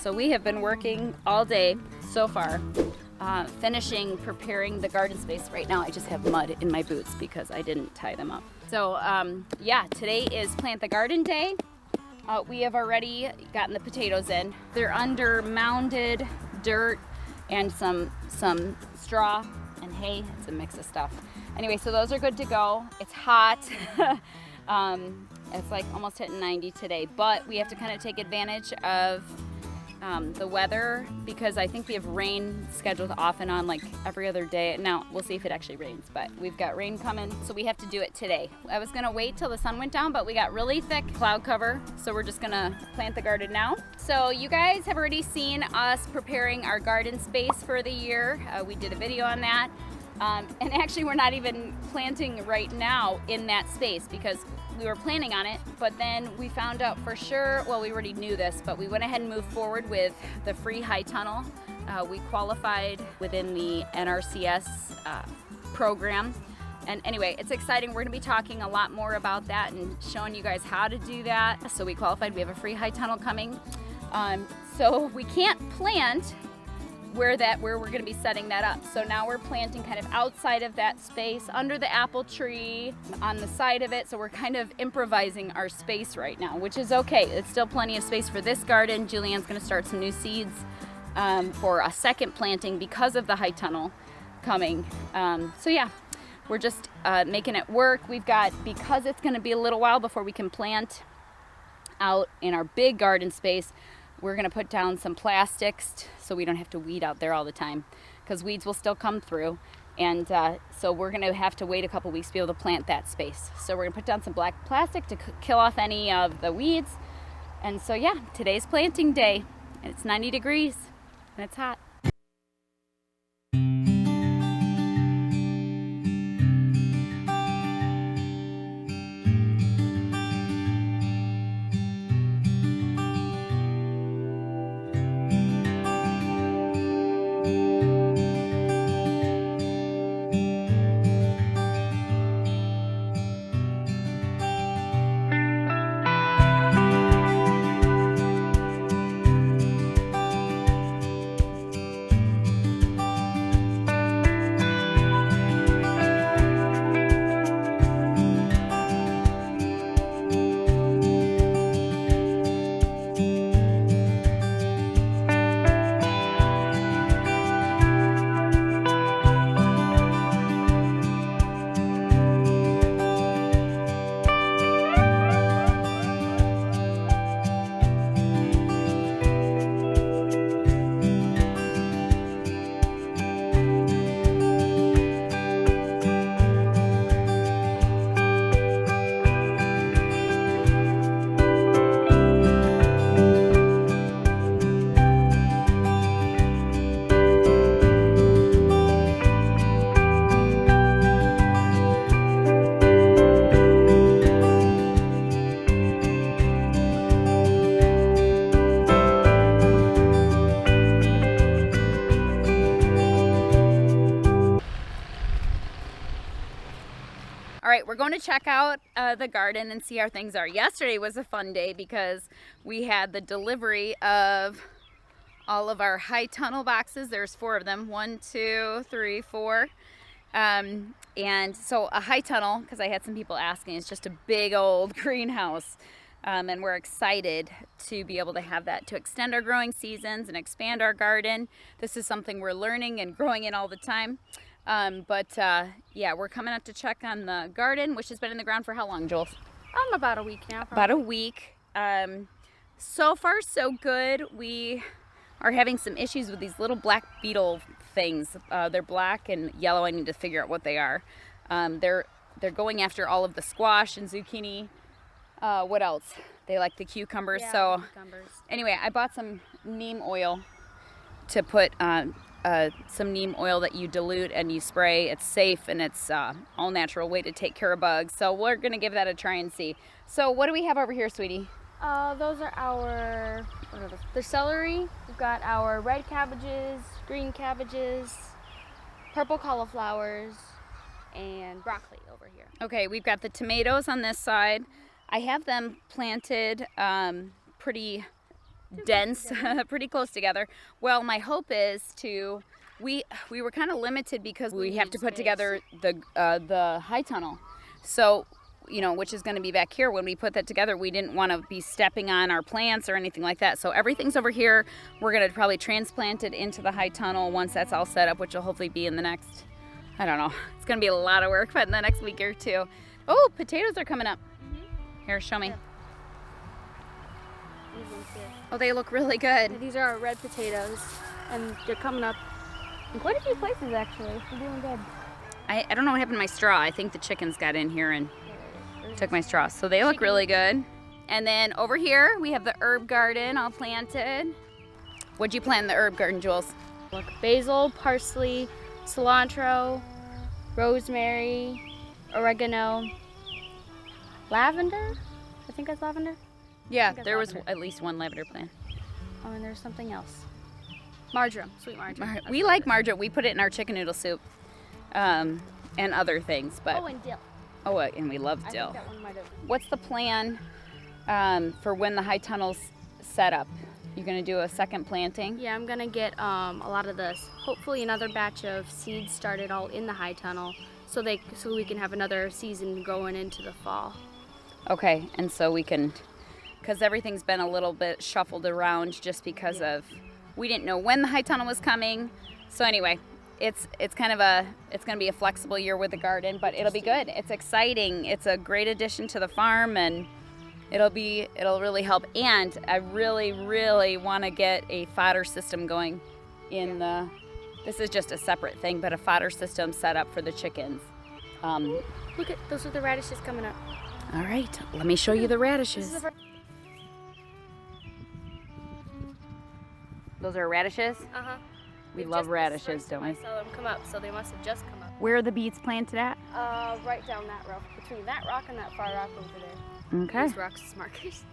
So we have been working all day so far, finishing preparing the garden space. Right now I just have mud in my boots because I didn't tie them up. So yeah, today is plant the garden day. We have already gotten the potatoes in. They're under mounded dirt and some straw and hay. It's a mix of stuff. Anyway, so those are good to go. It's hot. It's like almost hitting 90 today, but we have to kind of take advantage of the weather because I think we have rain scheduled off and on like every other day. Now we'll see if it actually rains, but we've got rain coming, so we have to do it today. I was gonna wait till the sun went down, but we got really thick cloud cover, so we're just gonna plant the garden now. So you guys have already seen us preparing our garden space for the year. We did a video on that. And actually we're not even planting right now in that space because we were planning on it, but then we found out for sure, well, we already knew this, but we went ahead and moved forward with the free high tunnel. We qualified within the NRCS program. And anyway, it's exciting. We're gonna be talking a lot more about that and showing you guys how to do that. So we qualified, we have a free high tunnel coming. So we can't plant where we're gonna be setting that up. So now we're planting kind of outside of that space, under the apple tree, on the side of it. So we're kind of improvising our space right now, which is okay. It's still plenty of space for this garden. Julianne's gonna start some new seeds for a second planting because of the high tunnel coming. So yeah, we're just making it work. We've got, because it's gonna be a little while before we can plant out in our big garden space, we're gonna put down some plastics so we don't have to weed out there all the time because weeds will still come through. And so we're gonna have to wait a couple weeks to be able to plant that space. So we're gonna put down some black plastic to kill off any of the weeds. And so yeah, today's planting day. And it's 90 degrees and it's hot. All right, we're going to check out the garden and see how things are. Yesterday was a fun day because we had the delivery of all of our high tunnel boxes. There's 4 of them, 1, 2, 3, 4. And so a high tunnel, because I had some people asking, it's just a big old greenhouse. And we're excited to be able to have that to extend our growing seasons and expand our garden. This is something we're learning and growing in all the time. Yeah, we're coming up to check on the garden, which has been in the ground for how long, Jules? About a week now. Probably. About a week. So far, so good. We are having some issues with these little black beetle things. They're black and yellow. I need to figure out what they are. They're going after all of the squash and zucchini. What else? They like the cucumbers. Yeah, so cucumbers. Anyway, I bought some neem oil to put some neem oil that you dilute and you spray. It's safe and it's all natural way to take care of bugs. So we're gonna give that a try and see. So what do we have over here, sweetie? Those are our, the celery. We've got our red cabbages, green cabbages, purple cauliflowers, and broccoli over here. Okay, we've got the tomatoes on this side. I have them planted pretty dense, pretty close together. Well, my hope is to, we were kind of limited because we have to put together the high tunnel. So, you know, which is going to be back here. When we put that together, we didn't want to be stepping on our plants or anything like that. So everything's over here. We're going to probably transplant it into the high tunnel once that's all set up, which will hopefully be in the next, I don't know. It's going to be a lot of work, but in the next week or two. Oh, potatoes are coming up. Here, show me. Yeah. These ones here. Oh, they look really good. These are our red potatoes, and they're coming up in quite a few places actually. We're doing good. I don't know what happened to my straw. I think the chickens got in here and took my straw. So they look really good. And then over here, we have the herb garden all planted. What'd you plant in the herb garden, Jules? Look, basil, parsley, cilantro, rosemary, oregano, lavender. I think that's lavender. Yeah, there was at least one lavender plant. Oh, and there's something else. Marjoram, sweet marjoram. We like marjoram. We put it in our chicken noodle soup and other things. But Oh, and dill. oh, and we love I dill. think that one might have. What's the plan for when the high tunnel's set up? You're gonna do a second planting? Yeah, I'm gonna get a lot of this. Hopefully, another batch of seeds started all in the high tunnel, so we can have another season going into the fall. Okay, and so we can, because everything's been a little bit shuffled around just because of, we didn't know when the high tunnel was coming. So anyway, it's gonna be a flexible year with the garden, but it'll be good. It's exciting. It's a great addition to the farm, and it'll really help. And I really, really want to get a fodder system going in the, this is just a separate thing, but a fodder system set up for the chickens. Look at those are the radishes coming up. All right, let me show you the radishes. Those are radishes? Uh-huh. We love radishes, don't we? I saw them come up, so they must have just come up. Where are the beets planted at? Right down that rock, between that rock and that far rock over there. Okay. These rocks is markers.